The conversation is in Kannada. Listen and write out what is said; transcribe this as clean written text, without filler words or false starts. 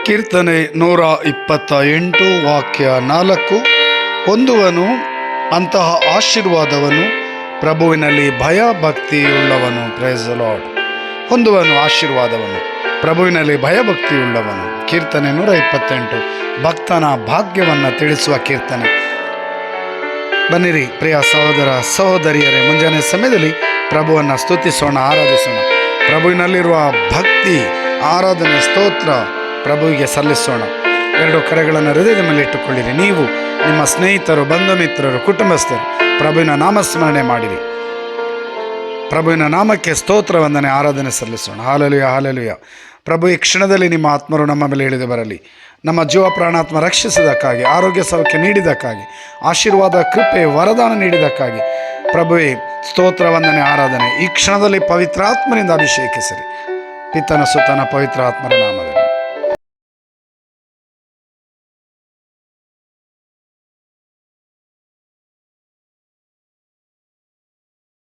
ಕೀರ್ತನೆ 128 ವಾಕ್ಯ 4. ಹೊಂದುವನು ಅಂತಹ ಆಶೀರ್ವಾದವನ್ನು ಪ್ರಭುವಿನಲ್ಲಿ ಭಯ ಭಕ್ತಿಯುಳ್ಳವನು. Praise the lord. ಹೊಂದುವನು ಆಶೀರ್ವಾದವನ್ನು ಪ್ರಭುವಿನಲ್ಲಿ ಭಯಭಕ್ತಿಯುಳ್ಳವನು. ಕೀರ್ತನೆ 128 ಭಕ್ತನ ಭಾಗ್ಯವನ್ನು ತಿಳಿಸುವ ಕೀರ್ತನೆ. ಬನ್ನಿರಿ ಪ್ರಿಯ ಸಹೋದರ ಸಹೋದರಿಯರೇ, ಮುಂಜಾನೆ ಸಮಯದಲ್ಲಿ ಪ್ರಭುವನ್ನು ಸ್ತುತಿಸೋಣ, ಆರಾಧಿಸೋಣ. ಪ್ರಭುವಿನಲ್ಲಿರುವ ಭಕ್ತಿ, ಆರಾಧನೆ, ಸ್ತೋತ್ರ ಪ್ರಭುವಿಗೆ ಸಲ್ಲಿಸೋಣ. 2 ಕರೆಗಳನ್ನು ಹೃದಯದ ಮೇಲೆ ಇಟ್ಟುಕೊಳ್ಳಿರಿ. ನೀವು, ನಿಮ್ಮ ಸ್ನೇಹಿತರು, ಬಂಧು ಮಿತ್ರರು, ಕುಟುಂಬಸ್ಥರು ಪ್ರಭುವಿನ ನಾಮಸ್ಮರಣೆ ಮಾಡಿರಿ. ಪ್ರಭುವಿನ ನಾಮಕ್ಕೆ ಸ್ತೋತ್ರ ವಂದನೆ ಆರಾಧನೆ ಸಲ್ಲಿಸೋಣ. Hallelujah, hallelujah. ಪ್ರಭು, ಈ ಕ್ಷಣದಲ್ಲಿ ನಿಮ್ಮ ಆತ್ಮರು ನಮ್ಮ ಮೇಲೆ ಇಳಿದು ಬರಲಿ. ನಮ್ಮ ಜೀವ ಪ್ರಾಣಾತ್ಮ ರಕ್ಷಿಸಿದ್ದಕ್ಕಾಗಿ, ಆರೋಗ್ಯ ಸೌಖ್ಯ ನೀಡಿದ್ದಕ್ಕಾಗಿ, ಆಶೀರ್ವಾದ, ಕೃಪೆ, ವರದಾನ ನೀಡಿದ್ದಕ್ಕಾಗಿ ಪ್ರಭುವೇ ಸ್ತೋತ್ರ ವಂದನೆ ಆರಾಧನೆ. ಈ ಕ್ಷಣದಲ್ಲಿ ಪವಿತ್ರಾತ್ಮನಿಂದ ಅಭಿಷೇಕಿಸಿರಿ. ಪಿತನ ಸುತನ ಪವಿತ್ರ ಆತ್ಮರ ನಾಮ.